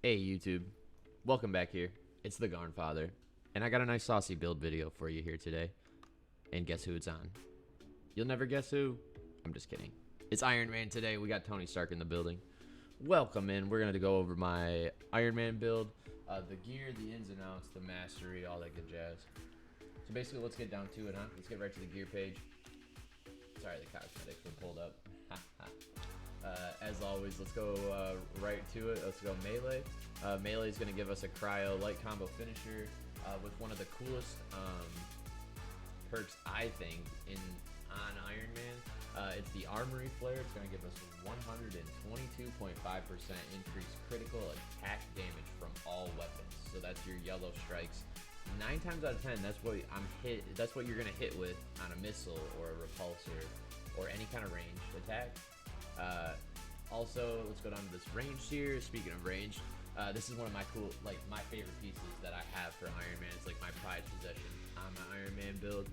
Hey YouTube, welcome back here. It's the Garnfather, and I got a nice saucy build video for you here today. And guess who it's on? You'll never guess who. I'm just kidding. It's Iron Man today. We got Tony Stark in the building. Welcome in. We're gonna go over my Iron Man build, the gear, the ins and outs, the mastery, all that good jazz. So basically, let's get down to it, huh? Let's get right to the gear page. Sorry, the cosmetics were pulled up. As always, let's go right to it. Let's go melee. Melee is going to give us a cryo light combo finisher with one of the coolest perks, I think, on Iron Man. It's the armory flare. It's going to give us 122.5% increased critical attack damage from all weapons. So that's your yellow strikes. 9 times out of 10, that's what That's what you're going to hit with on a missile or a repulsor or any kind of ranged attack. Also, let's go down to this range here. Speaking of range, this is one of my my favorite pieces that I have for Iron Man. It's like my prized possession on my Iron Man build.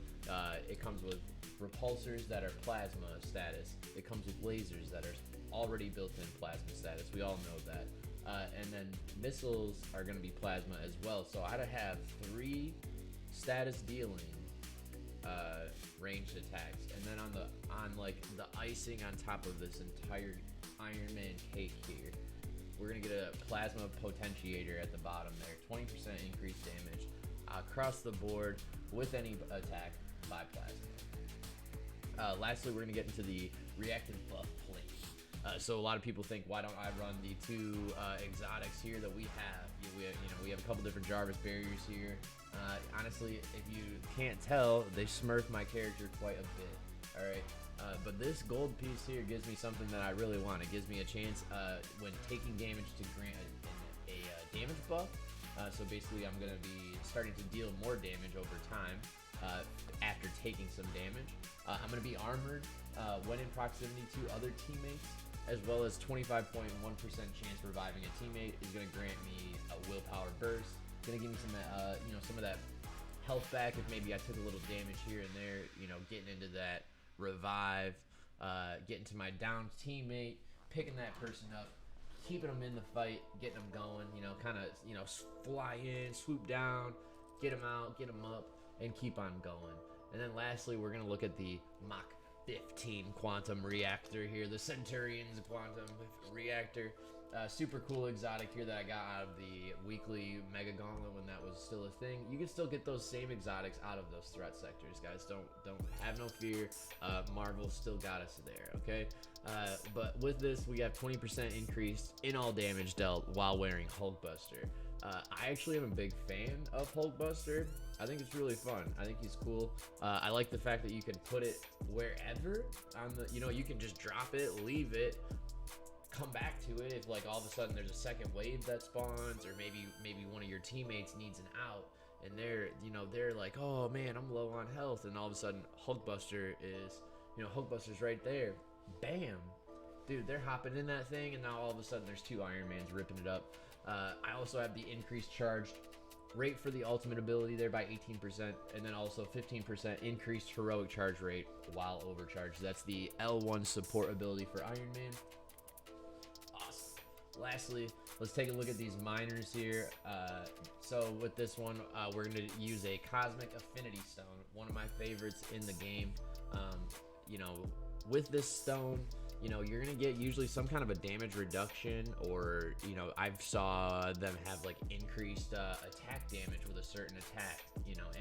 It comes with repulsors that are plasma status. It comes with lasers that are already built-in plasma status. We all know that. And then missiles are going to be plasma as well. So I'd have 3 status dealing ranged attacks, and then on the icing on top of this entire Iron Man cake here, we're gonna get a plasma potentiator at the bottom there, 20% increased damage across the board with any attack by plasma. Lastly, we're gonna get into the reactive buff plate. So a lot of people think, why don't I run the 2 exotics here that we have? We have a couple different Jarvis barriers here. Honestly, if you can't tell, they smurf my character quite a bit. All right, but this gold piece here gives me something that I really want. It gives me a chance when taking damage to grant a damage buff. So basically, I'm gonna be starting to deal more damage over time after taking some damage. I'm gonna be armored when in proximity to other teammates, as well as 25.1% chance reviving a teammate is gonna grant me a willpower burst. Gonna give me some of that health back if maybe I took a little damage here and there. Getting into that revive, getting to my downed teammate, picking that person up, keeping them in the fight, getting them going. Fly in, swoop down, get them out, get them up, and keep on going. And then lastly, we're gonna look at the Mach 15 quantum reactor here, the Centurion's quantum reactor. Super cool exotic here that I got out of the weekly Mega Gauntlet when that was still a thing. You can still get those same exotics out of those threat sectors, guys. Don't have no fear. Marvel still got us there, okay? But with this, we have 20% increase in all damage dealt while wearing Hulkbuster. I actually am a big fan of Hulkbuster. I think it's really fun. I think he's cool. I like the fact that you can put it wherever on the, you can just drop it, leave it, come back to it if all of a sudden there's a second wave that spawns, or maybe one of your teammates needs an out and they're like, oh man, I'm low on health, and all of a sudden Hulkbuster's right there. Bam, dude, they're hopping in that thing, and now all of a sudden there's 2 Iron Mans ripping it up. I also have the increased charged rate for the ultimate ability there by 18%, and then also 15% increased heroic charge rate while overcharged. That's the L1 support ability for Iron Man. Awesome. Lastly, let's take a look at these miners here. So with this one, we're going to use a Cosmic Affinity Stone, one of my favorites in the game. With this stone, you're gonna get usually some kind of a damage reduction, or I've saw them have increased attack damage with a certain attack.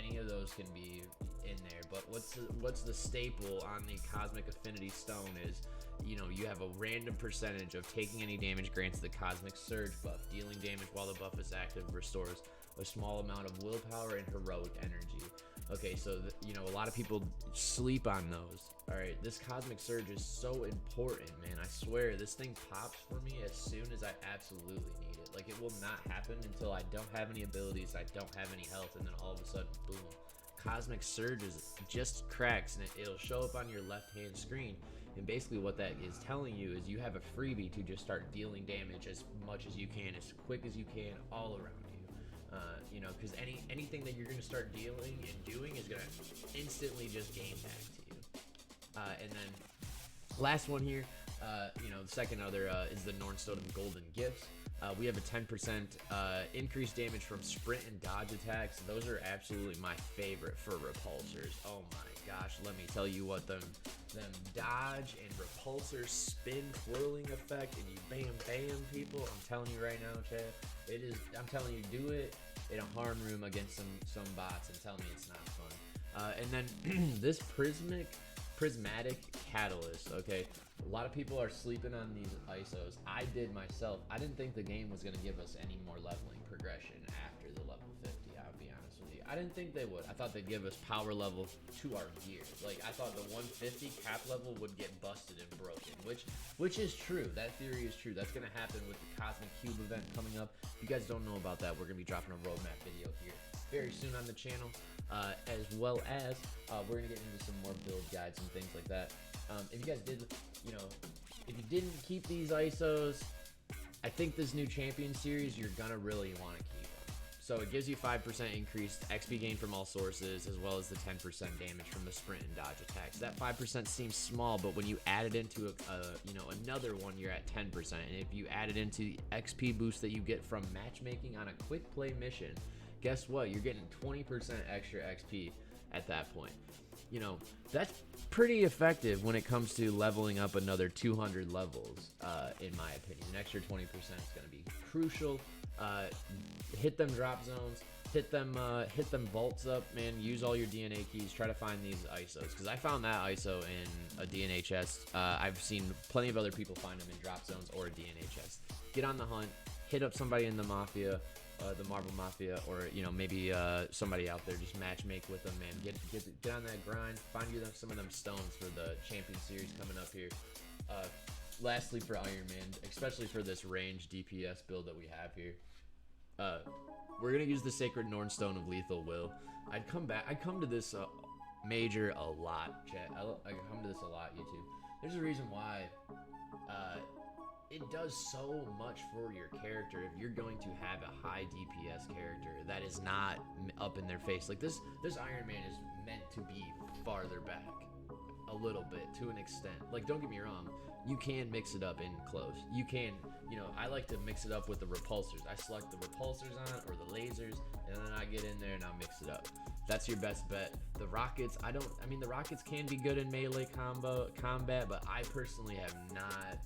Any of those can be in there. But what's the staple on the Cosmic Affinity Stone is, you have a random percentage of taking any damage grants the Cosmic Surge buff. Dealing damage while the buff is active restores a small amount of willpower and heroic energy. Okay, so a lot of people sleep on those. All right, this Cosmic Surge is so important, man. I swear, this thing pops for me as soon as I absolutely need it. It will not happen until I don't have any abilities, I don't have any health, and then all of a sudden, boom. Cosmic Surge just cracks, and it'll show up on your left-hand screen. And basically what that is telling you is you have a freebie to just start dealing damage as much as you can, as quick as you can, all around you. Because anything that you're going to start dealing and doing is going to instantly just gain back to you. And then last one here, The second other is the Nornstone of Golden Gifts. We have a 10% increased damage from sprint and dodge attacks. Those are absolutely my favorite for repulsors. Oh my gosh, let me tell you what, them dodge and repulsor spin twirling effect, and you bam bam people. I'm telling you right now, Chad, I'm telling you, do it in a harm room against some bots and tell me it's not fun. And then this prismatic catalyst, okay? A lot of people are sleeping on these ISOs. I did myself. I didn't think the game was going to give us any more leveling progression after the level 50, I'll be honest with you. I didn't think they would. I thought they'd give us power level to our gear. Like, I thought the 150 cap level would get busted and broken, which is true. That theory is true. That's going to happen with the Cosmic Cube event coming up. If you guys don't know about that, we're going to be dropping a roadmap video here very soon on the channel, as well as we're going to get into some more build guides and things like that. If you guys did, if you didn't keep these ISOs, I think this new champion series, you're gonna really want to keep them. So it gives you 5% increased XP gain from all sources, as well as the 10% damage from the sprint and dodge attacks. That 5% seems small, but when you add it into another one, you're at 10%. And if you add it into the XP boost that you get from matchmaking on a quick play mission, guess what? You're getting 20% extra XP at that point. That's pretty effective when it comes to leveling up another 200 levels, in my opinion. An extra 20% is going to be crucial. Hit them drop zones, hit them vaults up, man. Use all your DNA keys. Try to find these ISOs, because I found that ISO in a DNA chest. I've seen plenty of other people find them in drop zones or a DNA chest. Get on the hunt. Hit up somebody in the Mafia. The Marvel Mafia, or maybe somebody out there. Just matchmake with them, man. Get on that grind. Find you some of them stones for the Champion Series coming up here. Lastly, for Iron Man, especially for this range DPS build that we have here, we're gonna use the Sacred Nornstone of Lethal Will. I'd come to this major a lot, chat. I come to this a lot, YouTube. There's a reason why. It does so much for your character if you're going to have a high DPS character that is not up in their face. Like this Iron Man is meant to be farther back a little bit, to an extent. Like, don't get me wrong, you can mix it up in close. You can, I like to mix it up with the repulsors. I select the repulsors on or the lasers, and then I get in there and I mix it up. That's your best bet. The rockets, the rockets can be good in melee combat, but I personally have not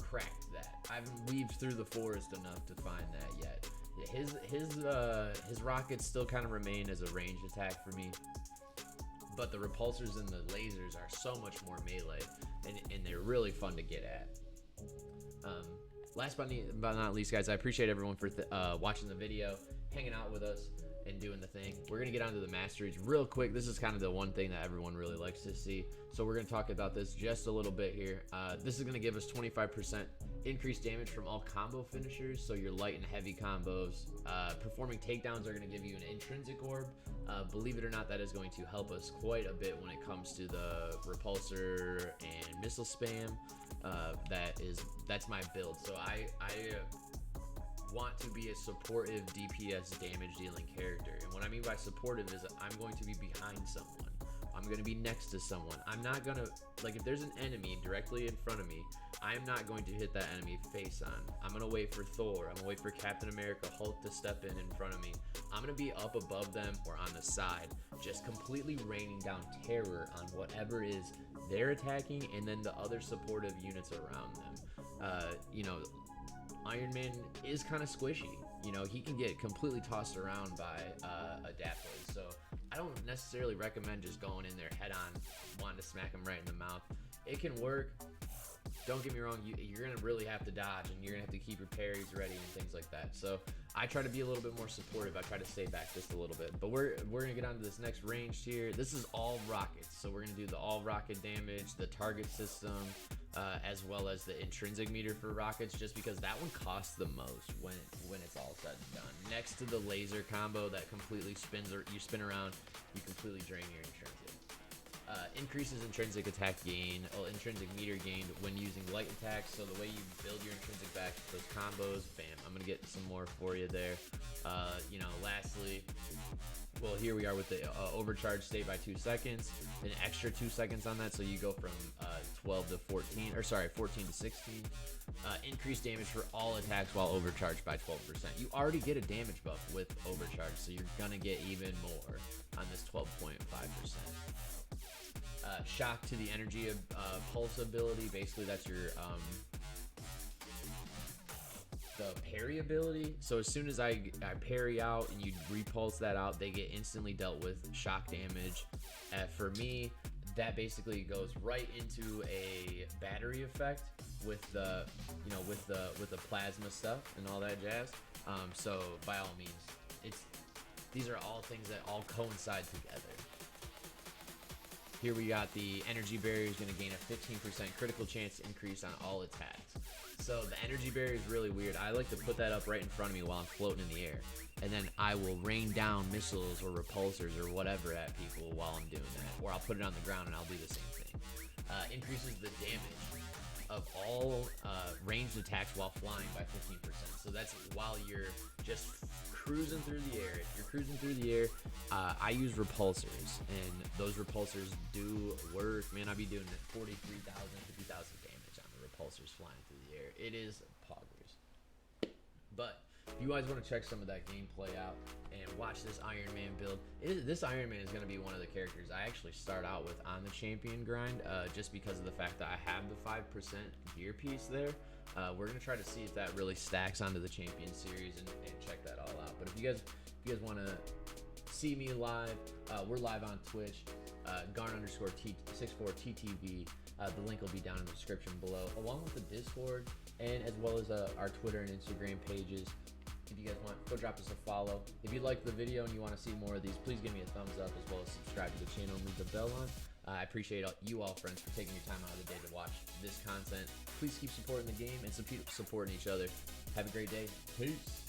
cracked that. I haven't weaved through the forest enough to find that yet. His rockets still kind of remain as a ranged attack for me, but the repulsors and the lasers are so much more melee, and they're really fun to get at. Last but not least, guys, I appreciate everyone for watching the video, hanging out with us, and doing the thing. We're gonna get onto the Masteries real quick. This is kind of the one thing that everyone really likes to see, so we're gonna talk about this just a little bit here. This is gonna give us 25% increased damage from all combo finishers, so your light and heavy combos. Performing takedowns are gonna give you an intrinsic orb. Believe it or not, that is going to help us quite a bit when it comes to the repulsor and missile spam. That's my build. So I want to be a supportive DPS damage dealing character, and what I mean by supportive is I'm going to be behind someone, I'm going to be next to someone. I'm not going to, if there's an enemy directly in front of me, I'm not going to hit that enemy face on. I'm going to wait for Thor, I'm going to wait for Captain America, Hulk to step in front of me. I'm going to be up above them or on the side, just completely raining down terror on whatever is they're attacking, and then the other supportive units around them. Iron Man is kind of squishy. He can get completely tossed around by adapters. So I don't necessarily recommend just going in there head on, wanting to smack him right in the mouth. It can work. Don't get me wrong, you're going to really have to dodge, and you're going to have to keep your parries ready and things like that. So I try to be a little bit more supportive. I try to stay back just a little bit. But we're going to get onto this next range here. This is all rockets. So we're going to do the all rocket damage, the target system, as well as the intrinsic meter for rockets, just because that one costs the most when it's all said and done. Next to the laser combo that completely spins, or you spin around, you completely drain your intrinsic. Increases intrinsic attack gain, intrinsic meter gained when using light attacks. So the way you build your intrinsic back, those combos, bam. I'm gonna get some more for you there. Lastly, Well, here we are with the overcharge state by 2 seconds, an extra 2 seconds on that, so you go from 12 to 14, or sorry, 14 to 16. Increased damage for all attacks while overcharged by 12%. You already get a damage buff with overcharge, so you're gonna get even more on this 12.5%. Shock to the energy pulse ability. Basically, that's your the parry ability. So as soon as I parry out and you repulse that out, they get instantly dealt with shock damage. For me, that basically goes right into a battery effect with the with the plasma stuff and all that jazz. So by all means, these are all things that all coincide together. Here we got the energy barrier is going to gain a 15% critical chance increase on all attacks. So the energy barrier is really weird. I like to put that up right in front of me while I'm floating in the air, and then I will rain down missiles or repulsors or whatever at people while I'm doing that, or I'll put it on the ground and I'll do the same thing. Increases the damage of all ranged attacks while flying by 15%. So that's while you're just cruising through the air. If you're cruising through the air, I use repulsors, and those repulsors do work. Man, I be doing 43,000, 50,000 damage on the repulsors flying through the air. It is poggers. But if you guys want to check some of that gameplay out and watch this Iron Man build, this Iron Man is going to be one of the characters I actually start out with on the champion grind, just because of the fact that I have the 5% gear piece there. We're going to try to see if that really stacks onto the champion series and check that all out. But if you guys want to see me live, we're live on Twitch, Garn_64TTV. The link will be down in the description below, along with the Discord, and as well as our Twitter and Instagram pages. If you guys want, go drop us a follow. If you liked the video and you want to see more of these, please give me a thumbs up, as well as subscribe to the channel and leave the bell on. I appreciate you all, friends, for taking your time out of the day to watch this content. Please keep supporting the game and supporting each other. Have a great day. Peace.